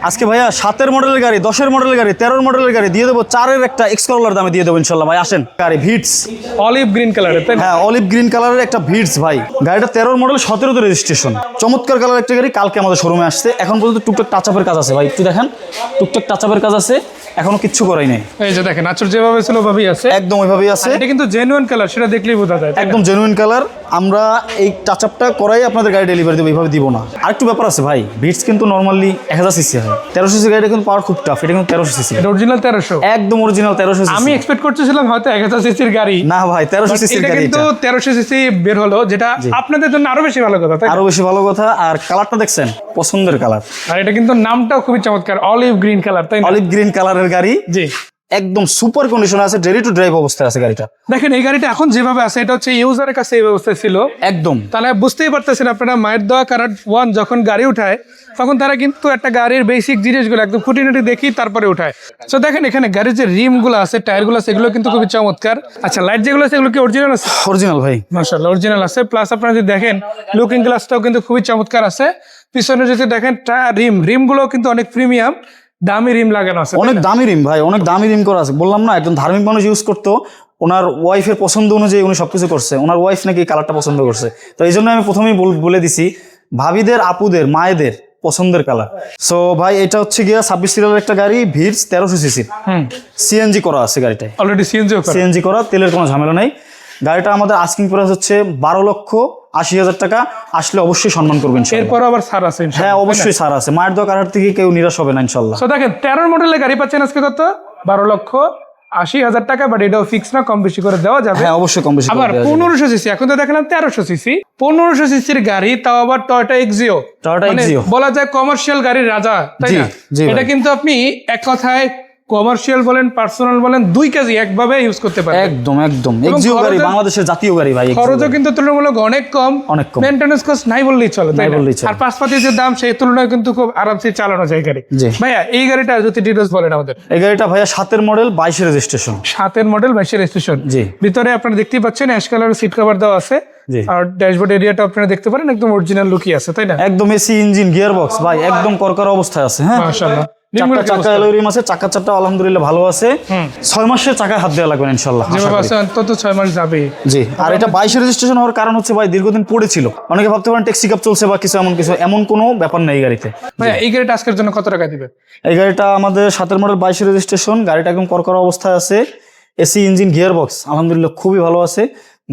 আজকে ভাইয়া 7-এর মডেলের গাড়ি, 10-এর মডেলের গাড়ি, 13-এর মডেলের গাড়ি দিয়ে দেবো, 4-এর একটা এক্সকলার দামে দিয়ে দেবো ইনশাল্লাহ ভাই। আসেন গাড়ি ভিটস অলিভ গ্রিন কালারের, তাই না? হ্যাঁ, অলিভ গ্রিন কালারের একটা ভিটস ভাই। গাড়িটা 13-এর মডেল, 17-তে রেজিস্ট্রেশন। চমৎকার কালার একটা গাড়ি, কালকে আমাদের শোরুমে আসছে। এখন পর্যন্ত টুকটাক টাচআপের কাজ আছে ভাই, একটু দেখেন, টুকটাক টাচআপের কাজ আছে, এখনো কিচ্ছু করাই নাই। এই যে দেখেন আচর যেভাবে ছিল ওইভাবেই আছে, একদম ওইভাবেই আছে। এটা কিন্তু জেনুইন কালার, সেটা দেখলেই বোঝা যায়, তাই না? একদম জেনুইন কালার। আমরা এই টাচআপটা করাই আপনাদের গাড়ি ডেলিভারি দেবো, এইভাবে দিব না। আরেকটু ব্যাপার আছে ভাই, ভিটস কিন্তু নর্মালি 1000 সিসি হয়, 1300 সিসি গাড়িটা কিন্তু পাওয়ার খুব টাফ। এটা কিন্তু 1300 সিসি, এটা অরিজিনাল 1300, একদম অরিজিনাল 1300 সিসি। আমি এক্সপেক্ট করতেছিলাম হয়তো 1000 সিসির গাড়ি, না ভাই 1300 সিসির এটা গাড়ি। কিন্তু 1300 সিসি বের হলো, যেটা আপনাদের জন্য আরো বেশি ভালো কথা, তাই না? আরো বেশি ভালো কথা। আর কালারটা দেখছেন, পছন্দের কালার। আর এটা কিন্তু নামটাও খুবই চমৎকার, অলিভ গ্রিন কালার, তাই না? অলিভ গ্রিন কালারের গাড়ি, জি। একদম সুপার কন্ডিশনে আছে, রেডি টু ড্রাইভ অবস্থায় আছে গাড়িটা। দেখেন এই গাড়িটা এখন যেভাবে আছে, এটা হচ্ছে ইউজারের কাছে এই ব্যবস্থায় ছিল, একদম। তাহলে বুঝতেই পারতেছেন আপনারা, মায়ের দেওয়া কারাট 1 যখন গাড়ি উঠায় তখন তারা কিন্তু একটা গাড়ির বেসিক জিনিসগুলো একদম খুঁটিনাটি দেখি তারপরে উঠায়। তো দেখেন এখানে গাড়ির যে রিমগুলো আছে, টায়ারগুলো আছে, এগুলো কিন্তু খুবই চমৎকার। আচ্ছা, লাইট যেগুলো আছে এগুলো কি অরিজিনাল আছে? অরিজিনাল ভাই, মাশাআল্লাহ অরিজিনাল আছে। প্লাস আপনারা যদি দেখেন লুকিং গ্লাসটাও কিন্তু খুবই চমৎকার আছে। পিছনে যদি দেখেন রিমগুলো কিন্তু অনেক প্রিমিয়াম, দামি রিম লাগানো আছে, অনেক দামি রিম ভাই, অনেক দামি রিম করা আছে। বললাম না, একজন ধার্মিক মানুষ ইউজ করতো, ওনার ওয়াইফের পছন্দ অনুযায়ী উনি সবকিছু করছে। ওনার ওয়াইফ নাকি কালারটা পছন্দ করছে, তো এই জন্য আমি প্রথমেই বলে দিছি ভাবিদের, আপুদের, মায়েদের পছন্দের কালার। সো ভাই এটা হচ্ছে গিয়া 26 সিরিয়ালের একটা গাড়ি, ভিটস 1300 সিসি, সিএনজি করা আছে গাড়িটায়, অলরেডি সিএনজি করা, তেলের কোনো ঝামেলা নাই। গাড়িটা আমাদের আস্কিং প্রাইস হচ্ছে 12,80,000 টাকা। আসলে অবশ্যই সম্মান করবেন। এরপর আবার ছাড় আছে ইনশাআল্লাহ। হ্যাঁ অবশ্যই ছাড় আছে, মায়ের দোয়া কারার থেকে কেউ নিরাশ হবে না ইনশাল্লাহ। তো দেখেন 13 মডেলের গাড়ি পাচ্ছেন আজকে কত? 12,80,000 টাকা, বাট এটাও ফিক্স না, কম বেশি করে দেওয়া যাবে। হ্যাঁ অবশ্যই কম বেশি। আবার 1500 সিসি, এখন তো দেখলাম 1300 সিসি, 1500 সিসির গাড়ি, তাও আবার টয়োটা এক্সিও। বলা যায় কমার্শিয়াল গাড়ির রাজা, তাই না? এটা কিন্তু আপনি এক কথায় কমার্শিয়াল বলেন, পার্সোনাল বলেন, দুই কাজই একভাবে ইউজ করতে পারেন। একদম একদম এক্সিও গাড়ি, বাংলাদেশের জাতীয় গাড়ি ভাই। খরচও কিন্তু তুলনামূলক অনেক কম, মেইনটেনেন্স কস্ট নাই বললেই চলে, তাই না? আর পাশাপাশি যে দাম, সেই তুলনায় কিন্তু খুব আরামসে চালানো যায় গাড়ি। ভাইয়া এই গাড়িটা যদি ডিটেইলস বলেন আমাদের। এই গাড়িটা ভাইয়া 7-এর মডেল, 22-এর রেজিস্ট্রেশন। 7-এর মডেল, 22-এর রেজিস্ট্রেশন। জি। ভিতরে আপনারা দেখতেই পাচ্ছেন অ্যাশ কালারের সিট কভার দেওয়া আছে, আর ড্যাশবোর্ড এরিয়াটা আপনারা দেখতে পারেন, একদম অরিজিনাল লুকই আছে, তাই না? একদম এসি ইঞ্জিন, গিয়ার বক্স ভাই একদম করকরা অবস্থায় আছে। হ্যাঁ মাশাআল্লাহ। চাকা অ্যালয় রিম আছে, চাকা আলহামদুলিল্লাহ ভালো আছে। 6 মাসের চাকায় হাত দেওয়া লাগবে ইনশাআল্লাহ, যেভাবে আছে অন্তত 6 মাস যাবে। জি। আর এটা 22-এর রেজিস্ট্রেশন হওয়ার কারণ হচ্ছে ভাই দীর্ঘদিন পড়েছিল। অনেকে ভাবতে পারেন ট্যাক্সি কাপ চলছে বা এমন কোনো ব্যাপার নেই গাড়িতে। ভাই এই গাড়িটা আজকের জন্য কত টাকা দিবে? এই গাড়িটা আমাদের 7-এর মডেল, 22-এর রেজিস্ট্রেশন। গাড়িটা একদম করকরা অবস্থায় আছে, এসি ইঞ্জিন, গিয়ার বক্স আলহামদুলিল্লাহ খুবই ভালো আছে।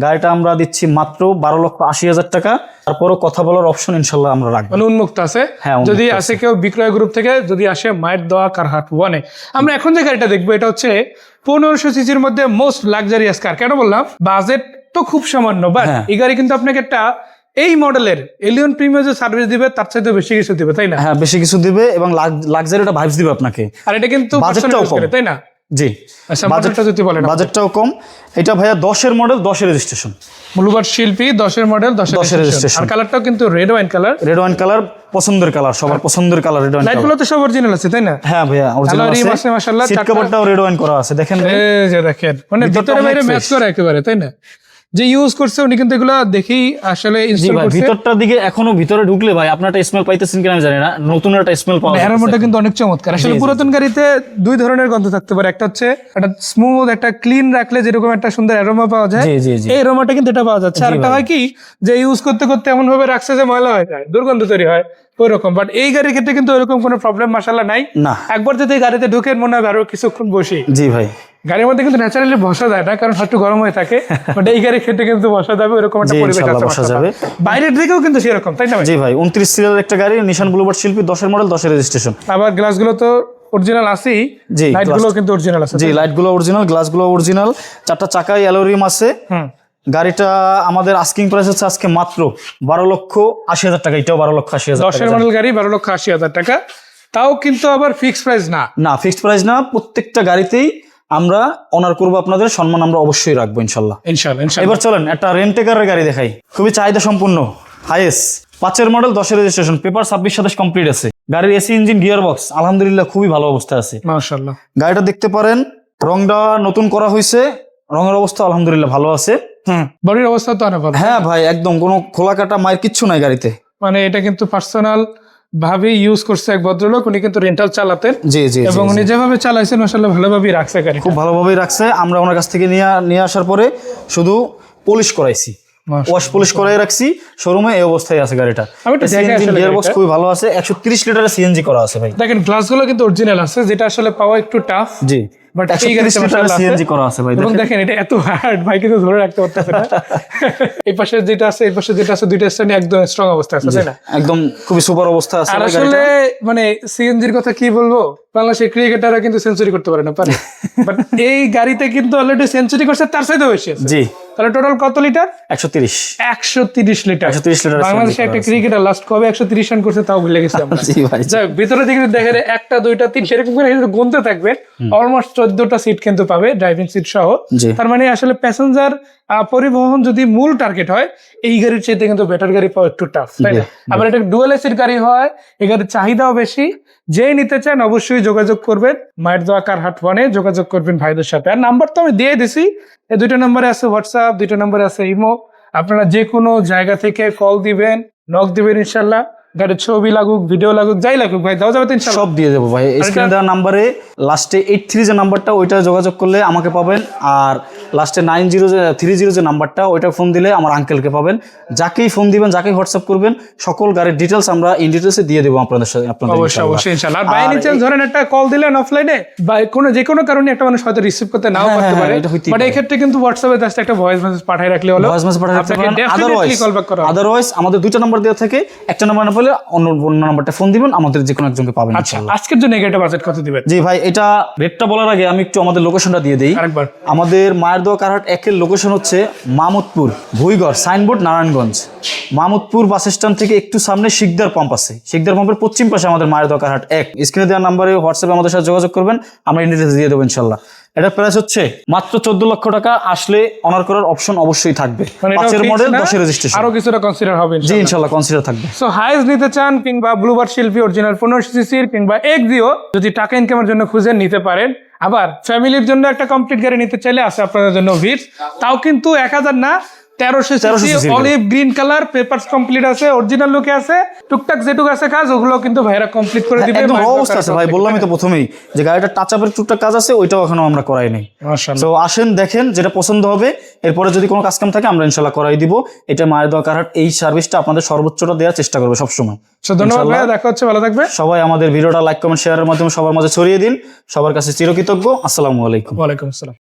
গাড়িটা আমরা দিচ্ছি মাত্র 12,80,000 টাকা। তারপরও কথা বলার অপশন ইনশাল্লাহ আমরা রাখবো, মানে উন্মুক্ত আছে। যদি আসে কেউ বিক্রয় গ্রুপ থেকে, যদি আসে মায়ের দেওয়া কারহাট 1-এ, আমরা এখন যে গাড়িটা দেখবো এটা হচ্ছে 1500 সিসির মধ্যে মোস্ট লাক্সারিয়াস কার। কেন বললাম? বাজেট তো খুব সামান্য, বাট এই গাড়ি কিন্তু আপনাকে একটা এই মডেলের এলিয়ন প্রিমিয়াম যে সার্ভিস দিবে তার চাইতে বেশি কিছু দিবে, তাই না? হ্যাঁ বেশি কিছু দিবে এবং লাক্সারিটা ভাইবস দিবে আপনাকে। আর এটা কিন্তু বাজেটটাও কম, তাই না? জি। আচ্ছা, বাজেটটা যদি বলেন। বাজেটটাও কম। এটা ভাইয়া 10-এর মডেল, 10-এর রেজিস্ট্রেশন। ব্লুবার্ড শিল্পী, 10-এর মডেল, 10-এর রেজিস্ট্রেশন। আর কালারটাও কিন্তু red wine colour. Red wine colour পছন্দের কালার, সবার পছন্দের কালার রেড ওয়াইন। লাইটগুলো তো সব অরিজিনাল আছে, তাই না? হ্যাঁ ভাইয়া অরিজিনাল আছে, মাশাআল্লাহ। সিট কভারটাও রেড ওয়াইন করা আছে, দেখেন এই যে দেখেন, মানে ভিতরে বাইরে ম্যাচ করে একেবারে, তাই না? যে ইউজ করছে উনি কিন্তু এগুলা দেখি আসলে ইনস্টল করছে। ভিতরটার দিকে এখনো ভিতরে ঢুকলে ভাই আপনার একটা স্মেল পাইতেছেন কিনা আমি জানি না, নতুন একটা স্মেল পাওয়া যায়। অ্যারোমাটা কিন্তু অনেক চমৎকার। আসলে পুরাতন গাড়িতে দুই ধরনের গন্ধ থাকতে পারে, একটা হচ্ছে একটা স্মুথ, একটা ক্লিন রাখলে যেরকম একটা সুন্দর অ্যারোমা পাওয়া যায়, এই অ্যারোমাটা কিন্তু এটা পাওয়া যাচ্ছে। আর একটা হয় কি, যে ইউজ করতে করতে এমন ভাবে রাখছে যে ময়লা হয়ে যায়, দুর্গন্ধ তৈরি হয় ওই রকম। বাট এই গাড়ির ক্ষেত্রে কিন্তু এরকম কোনো প্রবলেম মাশাআল্লাহ নাই। একবার যদি গাড়িতে ঢুকে মনে হয় আরো কিছুক্ষণ বসি। জি ভাই, গাড়ির মধ্যে কিন্তু ন্যাচারালি বসা যায় না, কারণ একটু গরম হয়ে থাকে, বাট এই গাড়ির ক্ষেত্রে কিন্তু বসা যাবে, এরকম একটা পরিবেশ আছে, বসা যাবে। বাইরের দিকেও কিন্তু সেরকম, তাই না? জি ভাই। 29 সিরিয়ালের একটা গাড়ি, নিশান ব্লুবার্ড শিল্পী, 10-এর মডেল, 10-এর রেজিস্ট্রেশন। আবার গ্লাসগুলো তো অরিজিনাল আছেই, লাইটগুলো কিন্তু অরিজিনাল আছে। জি, লাইটগুলো অরিজিনাল, গ্লাসগুলো অরিজিনাল, 4টা চাকায় অ্যালয় রিম আছে। গাড়িটা আমাদের আস্কিং প্রাইস হচ্ছে আজকে মাত্র 12,80,000 টাকা। এটাও 12,80,000 টাকা। 10-এর মডেল গাড়ি 12,80,000 টাকা, তাও কিন্তু আবার ফিক্সড প্রাইস না। না, ফিক্সড প্রাইস না। প্রত্যেকটা গাড়িতেই আমরা অনার করবো, আপনাদের সম্মান আমরা অবশ্যই রাখবো ইনশাল্লাহ। এবার চলেন একটা রেন্টেকারের গাড়ি দেখাই, খুবই চাহিদা সম্পূর্ণ, হাইয়েস্ট। 5-এর মডেল, 10-এর রেজিস্ট্রেশন, পেপার 26-27 কমপ্লিট আছে। গাড়ির এসি ইঞ্জিন, গিয়ার বক্স আলহামদুলিল্লাহ খুবই ভালো অবস্থায় আছে, মাশাআল্লাহ। গাড়িটা দেখতে পারেন, রংটা নতুন করা হয়েছে, রঙের অবস্থা আলহামদুলিল্লাহ ভালো আছে। বডির অবস্থা তো অনেক ভালো। হ্যাঁ ভাই, একদম কোনো খোলা কাটা মায়ের কিচ্ছু নাই গাড়িতে। মানে এটা কিন্তু পার্সোনাল ভাবে ইউজ করছে এক ভদ্রলোক, উনি কিন্তু রেন্টাল চালাতেন জি জি এবং উনি যেভাবে চালাইছেন আসলে ভালোভাবেই রাখছে গাড়ি। খুব ভালোভাবেই রাখছে। আমরা ওনার কাছ থেকে নিয়ে আসার পরে শুধু পলিশ করাইছি, ওয়াশ পলিশ করাই রাখছি শোরুমে, এই অবস্থায় আছে গাড়িটা। আমি একটু দেখাই আসলে গিয়ারবক্স খুবই ভালো আছে, 130 লিটারের সিএনজি করা আছে ভাই। দেখেন গ্লাসগুলো কিন্তু অরিজিনাল আছে, যেটা আসলে পাওয়া একটু টাফ। জি, বাট 130 লিটারের সিএনজি করা আছে ভাই। এবং দেখেন এটা এত হার্ড, ভাই কিন্তু ধরে রাখতে পারতেছে না। এই পাশে যেটা আছে, এই পাশে যেটা আছে, দুইটা স্ট্যান্ড একদম স্ট্রং অবস্থা আছে, তাই না? একদম খুবই সুপার অবস্থা আছে আর ভাই আসলে গাড়িটা। মানে সিএনজির কথা কি বলবো, বাংলাদেশের ক্রিকেটাররা কিন্তু সেঞ্চুরি করতে পারে না, পারে। বাট এই গাড়িতে কিন্তু অলরেডি সেঞ্চুরি করছে, তার চাইতেও বেশি আছে। জি, তাহলে টোটাল কত লিটার? 130 লিটার। 130 লিটার বাংলাদেশে একটা ক্রিকেটার লাস্ট কবে 130 রান করছে তাও ভুলে গেছি আমরা। জি ভাই। যাক, ভিতরে দিকে দেখেন 1টা 2টা 3 সেরকম করে গুনতে থাকবে, অলমোস্ট 14টা সিট কিন্তু পাবে, ড্রাইভিং সিট সহ। জি। তার মানে আসলে প্যাসেঞ্জার পরিবহন যদি মূল টার্গেট হয়, এই গাড়ির চাইতে কিন্তু বেটার গাড়ি পাওয়া একটু টাফ, তাই না? আবার এটা ডুয়াল এসির গাড়ি হয়, এই গাড়ির চাহিদাও বেশি। যেই নিতে চান অবশ্যই যোগাযোগ করবেন, মায়ের দোয়া কারহাট ওয়ানে যোগাযোগ করবেন ভাইদের সাথে। আর নাম্বার তো আমি দিয়ে দিছি, এই 2টা নম্বরে আছে হোয়াটসঅ্যাপ, 2টা নম্বরে আছে ইমো। আপনারা যে কোনো জায়গা থেকে কল দিবেন, নক দিবেন, ইনশাল্লাহ গাড়ির ছবি লাগুক, ভিডিও লাগুক, যাই লাগুক ভাই দেওয়া যাবে তো ইনশাল্লাহ। সব দিয়ে দেবো ভাই। স্ক্রিনে দেওয়া নাম্বারে লাস্টে 83 যে নাম্বারটা, ওইটা যোগাযোগ করলে আমাকে পাবেন। আর লাস্টে 30 যে নাম্বারটা, ওইটা ফোন দিলে আমার আঙ্কেলকে পাবেন। যাকেই ফোন দিবেন, যাকেই হোয়াটসঅ্যাপ করবেন, সকল গাড়ির ডিটেলস আমরা ইন ডিটেলসে দিয়ে দেবো আপনাদের সাথে। অবশ্যই অবশ্যই ইনশাআল্লাহ। আর বাই এনি চান্স ধরেন একটা কল দিলেন অফলাইনে বা যে কোনো কারণে একটা মানুষ হয়তো রিসিভ করতে নাও করতে পারে, বাট এই ক্ষেত্রে কিন্তু হোয়াটসঅ্যাপে জাস্ট একটা ভয়েস মেসেজ পাঠিয়ে রাখলে হলো, ভয়েস মেসেজ পাঠাতে আপনাকে পারেন। ডেফিনেটলি কল ব্যাক করা হবে। আদারওয়াইজ আমাদের 2টা নাম্বার দেওয়া থাকে, একটা নাম্বার না পেলে অন্য নাম্বারটা ফোন দিবেন, আমাদের যে কোনো একজনকে পাবেন। আচ্ছা, আজকের জন্য এটা বাজেট কত দিবেন? জি ভাই, এটা রেটটা বলার আগে আমি একটু আমাদের লোকেশনটা দিয়ে দেই। আরেকবার আমাদের মায়ের দোয়া কারহাট 1-এর লোকেশন হচ্ছে Mamudpur Bhuigarh, signboard Narayanganj. Mamudpur bus stand থেকে একটু সামনে শিকদার পাম্প আছে, শিকদার পাম্পের পশ্চিম পাশে আমাদের মায়ের দোয়া কারহাট 1। স্ক্রিনে দেওয়া নাম্বারে হোয়াটসঅ্যাপে আমাদের সাথে যোগাযোগ করবেন, আমরা ইন্ডিটেলস দিয়ে দেবো ইনশাল্লাহ। এটার প্রাইস হচ্ছে মাত্র 14 লক্ষ টাকা। আসলে অনার করার অপশন অবশ্যই থাকবে। 5-এর মডেল, 10-এর রেজিস্ট্রেশন, আরো কিছুটা কনসিডার হবে জি ইনশাল্লাহ কনসিডার থাকবে। সো হাইস নিতে চান কিংবা ব্লুবার্ড শিল্পী অরিজিনাল 15 সিসির কিংবা এক্সিও যদি টাকা ইনকামের জন্য খুঁজে নিতে পারেন। আবার ফ্যামিলির জন্য একটা কমপ্লিট গাড়ি নিতে চাইলে আছে আপনাদের জন্য ভিটস, তাও কিন্তু 1000 না 1300 CC, olive green colour, papers complete আছে, অরিজিনাল লুকে আছে, টুকটাক যেটুক আছে কাজ ওগুলো কিন্তু ভাইরা কমপ্লিট করে দিবে। একদম র অবস্থা আছে ভাই, বললামই তো প্রথমেই যে গাড়িটা টাচ আপের টুকটাক কাজ আছে, ওইটাও এখনো আমরা করাই নাই। মাশাআল্লাহ। তো আসেন দেখেন, যেটা পছন্দ হবে, এরপরে যদি কোনো কাজ কাম থাকে আমরা ইনশাল্লাহ করাই দিব। এটা মায়ের দোয়া কারহাট এই সার্ভিসটা আপনাদের সর্বোচ্চটা দেওয়ার চেষ্টা করবে সবসময়। ধন্যবাদ ভাইয়া, দেখা হচ্ছে, ভালো থাকবে সবাই। আমাদের ভিডিওটা লাইক কমেন্ট শেয়ারের মাধ্যমে সবার মাঝে ছড়িয়ে দিন। সবার কাছে চিরকৃতজ্ঞ। আসসালামু আলাইকুম। ওয়ালাইকুম আসসালাম।